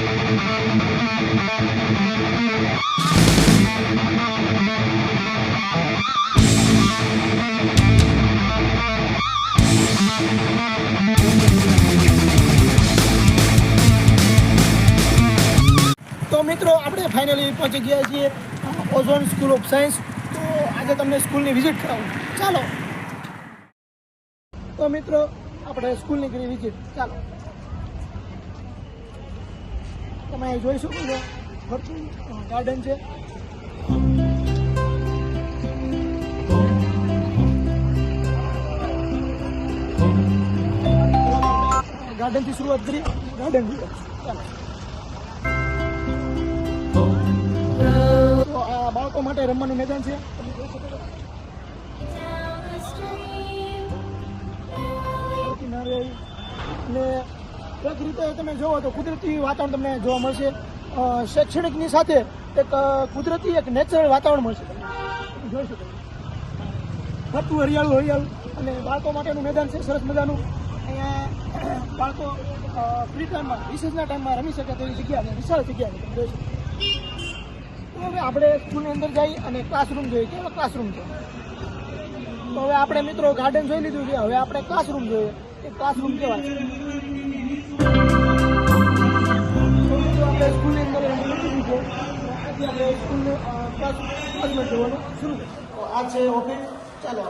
તો મિત્રો આપણે ફાઇનલી પહોંચી ગયા છીએ ઓઝોન સ્કૂલ ઓફ સાયન્સ. તો આજે તમને સ્કૂલની વિઝિટ કરાવું. ચાલો. તો મિત્રો આપણે સ્કૂલની કરી વિઝિટ. ચાલો. તમે જોઈ શકો છો ફરતું ગાર્ડન છે. ગાર્ડનથી શરૂઆત કરી. ગાર્ડન ચાલો. તો આ બાળકો માટે રમવાનું મેદાન છે. તમે જોઈ શકો છો. અને એક રીતે તમે જુઓ તો કુદરતી વાતાવરણ તમને જોવા મળશે. શૈક્ષણિકની સાથે એક કુદરતી એક નેચરલ વાતાવરણ મળશે. તમે જોઈ શકો ફરતું હરિયાળું અને બાળકો માટેનું મેદાન છે સરસ મજાનું. અહીંયા બાળકો ફ્રી ટાઈમમાં રિસેસના ટાઈમમાં રમી શકે તેવી જગ્યા, વિશાળ જગ્યા તમે જોઈ શકો. તો હવે આપણે સ્કૂલની અંદર જઈ અને ક્લાસરૂમ જોઈએ. કેવો ક્લાસરૂમ છે. તો હવે આપણે મિત્રો ગાર્ડન જોઈ લીધું છે. હવે આપણે ક્લાસરૂમ જોઈએ. એ ક્લાસરૂમ કેવા છે. આપણે સ્કૂલની અંદર મૂકી છે. આજે આપણે સ્કૂલનું ક્લાસમાં જોવાનું શરૂ કરીએ. આ છે ઓફિસ. ચાલો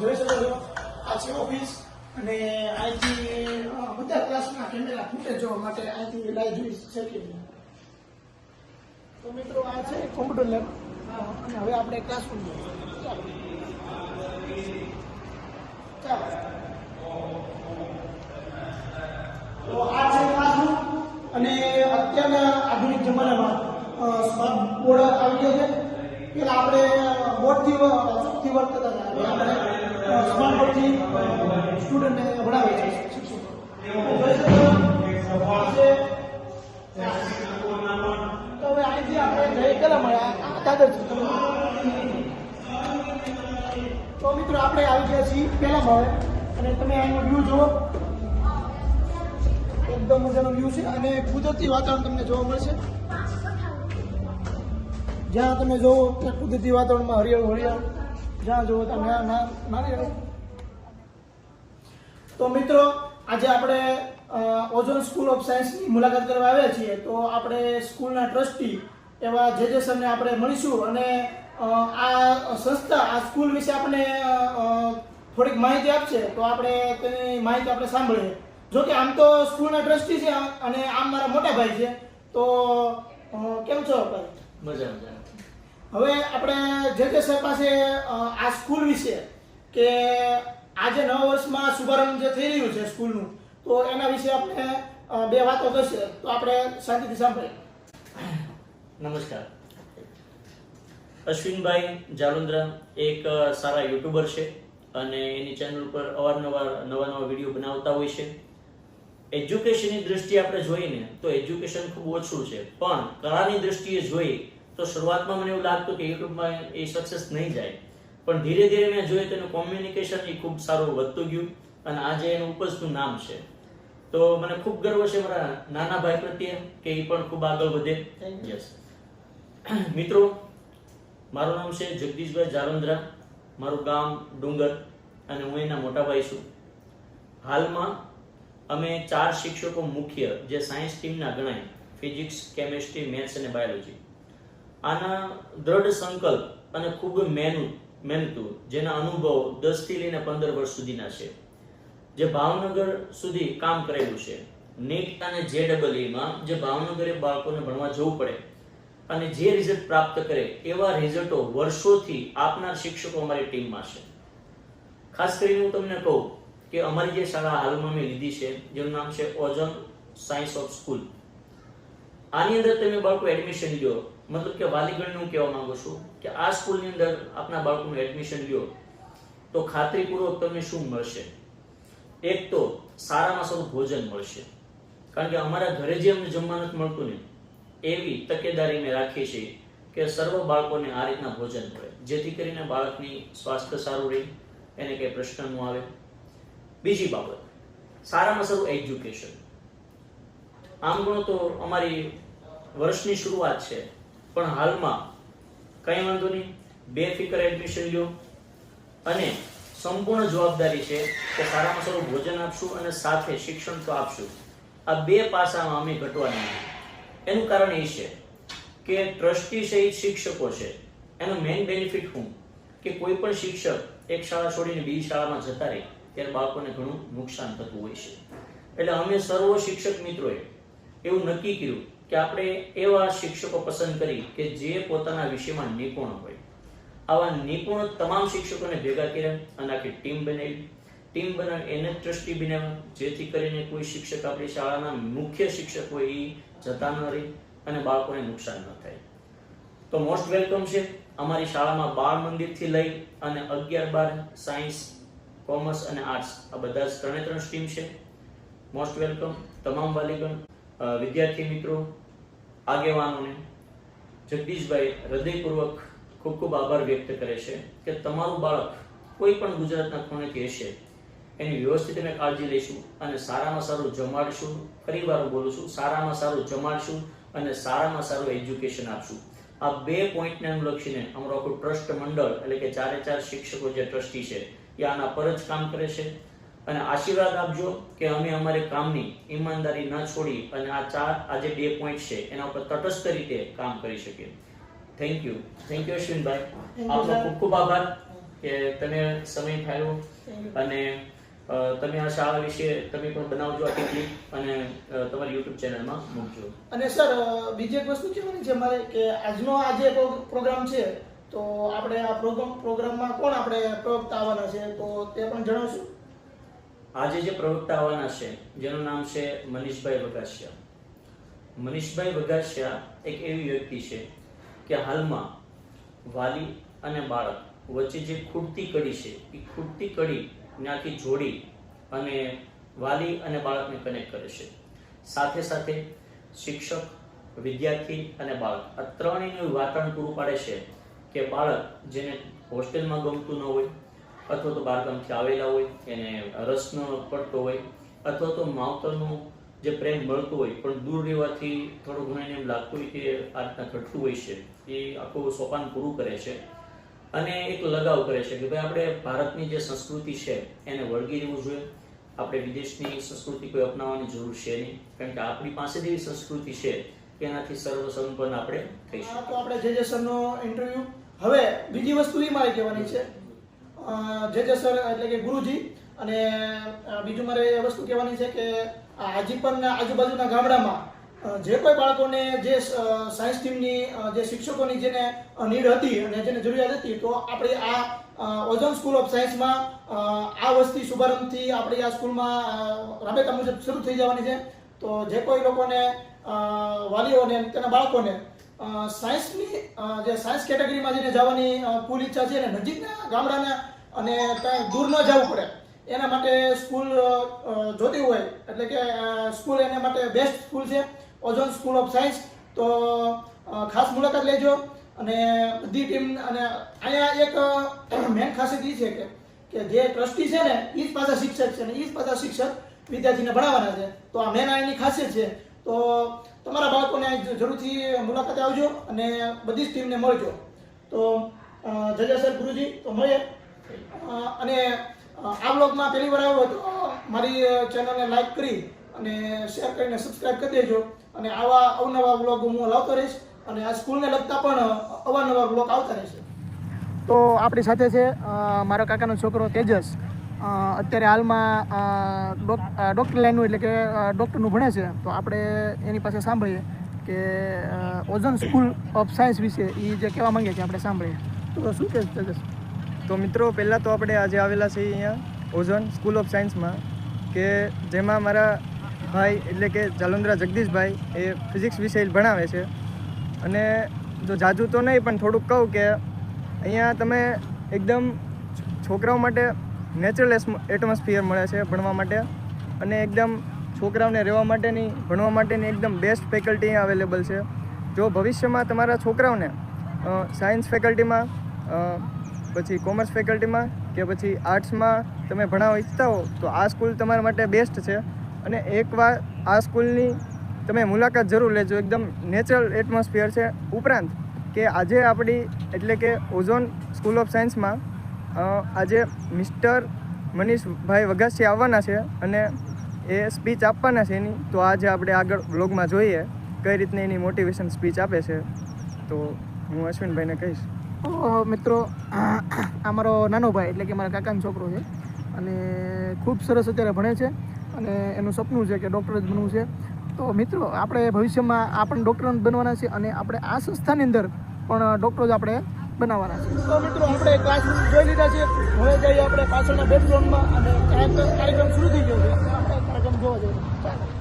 જોઈ શકો છો. આ છે ઓફિસ અને અહીંથી બધા ક્લાસના કેમેરા ફૂટેજ જોવા માટે અહીંથી લાઈવ જોઈ શકીએ. તો મિત્રો આ છે કોમ્પ્યુટર લેબ. અને હવે આપણે ક્લાસરૂમ જોઈએ. ચાલો ચાલો. તો આ છે ક્લાસરૂમ. અને અત્યારના આધુનિક જમાનામાં સ્માર્ટ બોર્ડ આવી ગયો છે. પેલા આપણે બોર્ડથી ચોકથી વર્ક કરતા હતા. આપણે સ્માર્ટ બોર્ડથી સ્ટુડન્ટને ભણાવે છે શિક્ષકો. તો હવે અહીંથી આપણે જઈ કેટલા મળ્યા દાદર. તો મિત્રો આપણે આવી ગયા છીએ પહેલા માળે. અને તમે અહીંનો વ્યૂ જુઓ. એકદમ મજાનો વ્યૂ છે અને કુદરતી વાતાવરણ તમને જોવા મળશે. જ્યાં તમે જોવો ત્યાં કુદરતી વાતાવરણમાં હરિયાળું જ્યાં જોવો ત્યાં નારિયેળ. તો મિત્રો આજે આપણે ઓઝોન સ્કૂલ ઓફ સાયન્સની મુલાકાત કરવા આવ્યા છીએ. તો આપણે સ્કૂલના ટ્રસ્ટી એવા જે સરને આપણે મળીશું અને આ સંસ્થા આ સ્કૂલ વિશે આપણે થોડીક માહિતી આપશે. તો આપણે તેની માહિતી આપણે સાંભળીએ. જો કે આમ તો સ્કૂલના ટ્રસ્ટી છે અને આમ મારા મોટા ભાઈ છે. તો કેમ છો ભાઈ? મજા. હવે આપણે જે સર પાસે આ સ્કૂલ વિશે કે આજે નવા વર્ષમાં શુભારંભ જે થઈ રહ્યું છે સ્કૂલનું, તો એના વિશે આપણે બે વાતો કરશે. તો આપણે શાંતિથી સાંભળીએ. નમસ્કાર. અશ્વિનભાઈ જાલુંદ્રા એક સારા યુટ્યુબર છે અને એની ચેનલ પર અવારનવાર નવા વિડીયો બનાવતા હોય છે. એજ્યુકેશનની દ્રષ્ટિએ આપણે જોઈએ ને તો એજ્યુકેશન ખૂબ ઓછું છે, પણ કળાની દ્રષ્ટિએ જોઈએ તો શરૂઆતમાં મને એવું લાગતું કે યુટ્યુબમાં એ સક્સેસ નહીં જાય, પણ ધીરે ધીરે મેં જોયું તો એનું કોમ્યુનિકેશન એ ખૂબ સારું વધતું ગયું અને આજે એનું ઉપજતું નામ છે. તો મને ખૂબ ગર્વ છે મારા નાના ભાઈ પ્રત્યે કે એ પણ ખૂબ આગળ વધે. યસ મિત્રો, મારું નામ છે જગદીશભાઈ જાલુંદ્રા, મારું ગામ ડુંગર અને હું એના મોટા ભાઈ છું. હાલમાં અમે 4 શિક્ષકો મુખ્ય જે સાયન્સ ટીમના ગણાય, ફિઝિક્સ, કેમિસ્ટ્રી, મેથ્સ અને બાયોલોજી. આના દ્રઢ સંકલ્પ અને ખૂબ મહેનતુ જેના અનુભવ 10 થી લઈને 15 વર્ષ સુધીના છે, જે ભાવનગર સુધી કામ કરેલું છે. નીટ અને JEE-માં જે ભાવનગરે બાળકોને ભણવા જવું પડે અને જે રિઝલ્ટ પ્રાપ્ત કરે એવા રિઝલ્ટો વર્ષોથી આપનાર શિક્ષકો અમારી ટીમમાં છે. ખાસ કરીને હું તમને કહું કે અમારી જે શાળા હાલમાં મેં લીધી છે જેનું નામ છે ઓઝોન સાયન્સ ઓફ સ્કૂલ, આની અંદર તમે બાળકો એડમિશન લ્યો, મતલબ કે વાલીગણને હું કહેવા માંગુ છું કે આ સ્કૂલની અંદર આપના બાળકોનું એડમિશન લ્યો તો ખાતરીપૂર્વક તમને શું મળશે? એક તો સારામાં સારું ભોજન મળશે, કારણ કે અમારા ઘરે જે અમને જમવા નથી મળતું ને એવી તકેદારી મેં રાખી છે કે સર્વ બાળકોને આ રીતના ભોજન મળે, જેથી કરીને બાળકની સ્વાસ્થ્ય સારું રહે, એને કંઈ પ્રશ્ન ન આવે. બીજી બાબત, સારામાં સારું એજ્યુકેશન. આમ ગણો તો અમારી વર્ષની શરૂઆત છે, પણ હાલમાં કંઈ વાંધો નહીં, બેફિકર એડમિશન લ્યો અને સંપૂર્ણ જવાબદારી છે કે સારામાં સારું ભોજન આપશું અને સાથે શિક્ષણ તો આપશું. આ બે પાસામાં અમે ઘટવાના નથી. એનું કારણ એ છે કે ટ્રસ્ટી સહિત શિક્ષકો છે, એનો મેઇન બેનિફિટ શું કે કોઈ પણ શિક્ષક એક શાળા છોડીને બીજી શાળામાં જતા રહે ત્યારે બાળકોને ઘણું નુકસાન થતું હોય છે. એટલે અમે સર્વ શિક્ષક મિત્રોએ એવું નક્કી કર્યું કે આપણે એવા શિક્ષકો પસંદ કરી કે જે પોતાના વિષયમાં નિપુણ હોય. આવા નિપુણ તમામ શિક્ષકોને ભેગા કર્યા અને આખી ટીમ બનાવી એને ટ્રસ્ટી બનાવ્યા, જેથી કરીને કોઈ શિક્ષક આપણી શાળાના મુખ્ય શિક્ષક હોય એ જતા ન રહે અને બાળકોને નુકસાન ન થાય. તો મોસ્ટ વેલકમ છે. અમારી શાળામાં બાળ મંદિરથી લઈ અને 11-12 સાયન્સ, કોમર્સ અને આર્ટ્સ આ બધા જ 3 સ્ટ્રીમ છે. Most welcome. તમામ વાલીગણ, વિદ્યાર્થી મિત્રો, આગેવાનોને જગદીશભાઈ હૃદયપૂર્વક ખૂબ ખૂબ આભાર વ્યક્ત કરે છે કે તમારું બાળક કોઈ પણ ગુજરાતના ખૂણેથી હશે એની વ્યવસ્થિત અમે કાળજી લઈશું અને સારામાં સારું જમાડશું. ફરી વાર બોલું છું, સારામાં સારું જમાડશું અને સારામાં સારું એજ્યુકેશન આપશું. આ 2 પોઈન્ટને અનુલક્ષીને અમારું આખું ટ્રસ્ટ મંડળ એટલે કે 4 શિક્ષકો જે ટ્રસ્ટી છે એ આના પર જ કામ કરે છે. અને આશીર્વાદ આપજો કે અમે અમારે કામની ઈમાનદારી ન છોડી અને આ જે 2 પોઈન્ટ છે એના ઉપર તટસ્થ રીતે કામ કરી શકીએ. થેન્ક યુ અશ્વિનભાઈ, આપનો ખૂબ ખૂબ આભાર કે તમે સમય ફાળવ્યો અને તમે આ શાળા વિશે તમે પણ બનાવજો આખી ક્લિપ અને તમારી યુટ્યુબ ચેનલમાં મૂકજો. અને સર બીજી એક વસ્તુ કહેવાની છે મારે કે આજનો આ જે પ્રોગ્રામ છે તો આપણે આ પ્રોગ્રામમાં કોણ આપણે પ્રવક્તા આવવાના છે તો તે પણ જણાવશું. આજે જે પ્રવક્તા આવવાના છે જેનું નામ છે મનીષભાઈ વઘાસિયા. મનીષભાઈ વઘાસિયા એક એવી વ્યક્તિ છે કે હાલમાં વાલી અને બાળક વચ્ચે જે ખૂટતી કડી છે એ ખૂટતી કડી આખી જોડી અને વાલી અને બાળકને કનેક્ટ કરે છે. સાથે સાથે શિક્ષક, વિદ્યાર્થી અને બાળક આ ત્રણેયનું વાતાવરણ પૂરું પાડે છે કે બાળક જેને હોસ્ટેલમાં ગમતું ન હોય અથવા તો બહારગામથી આવેલા હોય એને રસ ન પડતો હોય અથવા તો માવતરનું જે પ્રેમ મળતું હોય પણ દૂર રહેવાથી થોડું ઘણું એને એમ લાગતું હોય કે આ રીતના ઘટતું હોય છે, એ આખું સોપાન પૂરું કરે છે અને એક લગાવ કરે છે કે ભાઈ આપણે ભારતની જે સંસ્કૃતિ છે એને વળગી રહેવું જોઈએ. આપણે વિદેશની સંસ્કૃતિ કોઈ અપનાવવાની જરૂર છે નહીં, કારણ કે આપણી પાસે જેવી સંસ્કૃતિ છે એનાથી સર્વસંપન્ન આપણે થઈશું. તો આપણે જે સરનો ઇન્ટરવ્યુ. હવે બીજી વસ્તુ એ મારે કહેવાની છે જે સર એટલે કે ગુરુજી, અને બીજું મારે એ વસ્તુ કહેવાની છે કે હજી પણ આજુબાજુના ગામડામાં જે કોઈ બાળકોને જે સાયન્સ ટીમની જે શિક્ષકોની જેને નીડ હતી અને જેને જરૂરિયાત હતી તો આપણે આ ઓઝોન સ્કૂલ ઓફ સાયન્સમાં આ વસ્તી શુભારંભથી આપણી આ સ્કૂલમાં રાબેતા મુજબ શરૂ થઈ જવાની છે. તો જે કોઈ લોકોને વાલીઓને તેના બાળકોને સાયન્સની જે સાયન્સ કેટેગરીમાં જેને જવાની ફૂલ ઈચ્છા છે ને નજીકના ગામડાના અને ત્યાં દૂર ન જવું પડે એના માટે સ્કૂલ જોતી હોય એટલે કે સ્કૂલ એના માટે બેસ્ટ સ્કૂલ છે ઓઝોન સ્કૂલ ઓફ સાયન્સ. તો ખાસ મુલાકાત લેજો અને બધી ટીમ. અને અહીંયા એક મેન ખાસિયત એ છે કે જે ટ્રસ્ટી છે ને એ જ પાછા શિક્ષક છે ને એ જ પાછા શિક્ષક વિદ્યાર્થીને ભણાવવાના છે. તો આ મેન અહીંની ખાસિયત છે. તો તમારા બાળકોને જરૂરથી મુલાકાતે આવજો અને બધી જ ટીમને મળજો. તો જય સર ગુરુજી, તો મળીએ. અને આ બ્લોગમાં પહેલી વાર આવ્યો તો મારી ચેનલને લાઈક કરી અને શેર કરીને સબસ્ક્રાઈબ કરી દેજો. અને આવા અવનવા બ્લોગ હું લાવતો રહીશ અને આ સ્કૂલને લગતા પણ અવારનવાર બ્લોગ આવતા રહેશે. તો આપણી સાથે છે મારા કાકાનો છોકરો તેજસ. અત્યારે હાલમાં ડૉક્ટર લાઈનનું એટલે કે ડૉક્ટરનું ભણે છે. તો આપણે એની પાસે સાંભળીએ કે ઓઝોન સ્કૂલ ઓફ સાયન્સ વિશે એ જે કહેવા માંગે છે આપણે સાંભળીએ. તો શું કહે તેજસ? તો મિત્રો, પહેલાં તો આપણે આજે આવેલા છીએ અહીંયા ઓઝોન સ્કૂલ ઓફ સાયન્સમાં કે જેમાં મારા ભાઈ એટલે કે જાલુંદ્રા જગદીશભાઈ એ ફિઝિક્સ વિષય ભણાવે છે. અને જો જાજુ તો નહીં પણ થોડુંક કહું કે અહીંયા તમે એકદમ છોકરાઓ માટે નેચરલ એટમોસ્ફિયર મળે છે ભણવા માટે અને એકદમ છોકરાઓને રહેવા માટેની ભણવા માટેની એકદમ બેસ્ટ ફેકલ્ટી અહીંયા અવેલેબલ છે. જો ભવિષ્યમાં તમારા છોકરાઓને સાયન્સ ફેકલ્ટીમાં પછી કોમર્સ ફેકલ્ટીમાં કે પછી આર્ટ્સમાં તમે ભણાવવા ઈચ્છતા હો તો આ સ્કૂલ તમારા માટે બેસ્ટ છે. અને એકવાર આ સ્કૂલની તમે મુલાકાત જરૂર લેજો. એકદમ નેચરલ એટમોસ્ફિયર છે. ઉપરાંત કે આજે આપણી એટલે કે ઓઝોન સ્કૂલ ઓફ સાયન્સમાં આજે મિસ્ટર મનીષભાઈ વઘાસિયા આવવાના છે અને એ સ્પીચ આપવાના છે એની. તો આજે આપણે આગળ બ્લોગમાં જોઈએ કઈ રીતની એની મોટિવેશન સ્પીચ આપે છે. તો હું અશ્વિનભાઈને કહીશ. મિત્રો, આ મારો નાનો ભાઈ એટલે કે મારા કાકાનો છોકરો છે અને ખૂબ સરસ અત્યારે ભણે છે અને એનું સપનું છે કે ડૉક્ટર જ બનવું છે. તો મિત્રો, આપણે ભવિષ્યમાં આપણે ડૉક્ટર બનવાના છે અને આપણે આ સંસ્થાની અંદર પણ ડૉક્ટર જ આપણે બનાવવાના છે. તો મિત્રો, આપણે ક્લાસ જોઈ લીધા છે. હવે જઈએ આપણે પાછળના બેકગ્રાઉન્ડમાં અને કાર્યક્રમ શરૂ થઈ ગયો છે. આપણે કાર્યક્રમ જોવા જઈએ. ચાલો.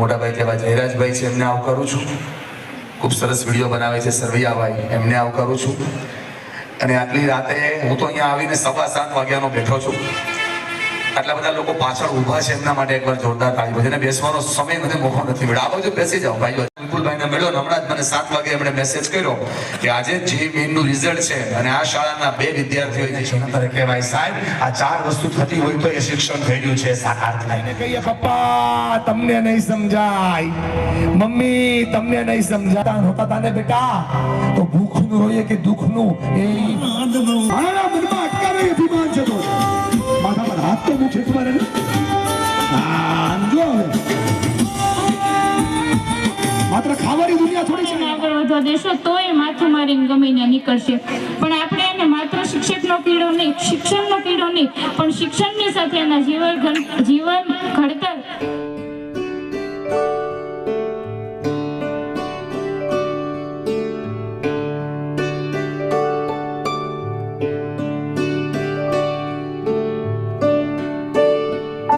મોટા ભાઈ જેવા જયરાજભાઈ છે એમને આવકારું છું. ખૂબ સરસ વિડીયો બનાવે છે સરવૈયાભાઈ, એમને આવકારું છું. અને આટલી રાતે હું તો અહીંયા આવીને 7:15 વાગ્યાનો બેઠો છું. આટલા બધા લોકો પાછળ ઊભા છે એમના માટે એકવાર જોરદાર તાળી બજાવો. જેને બેસવાનો સમય મને મોકો નથી મળ્યો. આવો જો બેસી જાઓ ભાઈઓ. વિપુલભાઈને મળ્યો હમણાં જ મને 7 વાગે એમણે મેસેજ કર્યો કે આજે જે મેઇનનું રિઝલ્ટ છે અને આ શાળાના 2 વિદ્યાર્થીઓ જે છે નંબર કહેવાય સાહેબ આ 4 વસ્તુ થતી હોય તો એ શિક્ષણ થયું છે સાકાર થાય. ને કહીએ પપ્પા તમને નહીં સમજાય, મમ્મી તમને નહીં સમજાતા હોતા તાને બેટા તો ભૂખનું રોઈએ કે દુઃખનું એ મારા મનમાં અટકાવે અભિમાન છે. તો માથા પર હાથ તો મૂકે તમારે જો માત્ર ખાવાની દુનિયા થોડી છે. આગળ વધવા દેશો તો એ માથું મારીને ગમીને નીકળશે. પણ આપણે એને માત્ર શિક્ષણનો કીડો નહીં પણ શિક્ષણની સાથે એના જીવન ઘડતર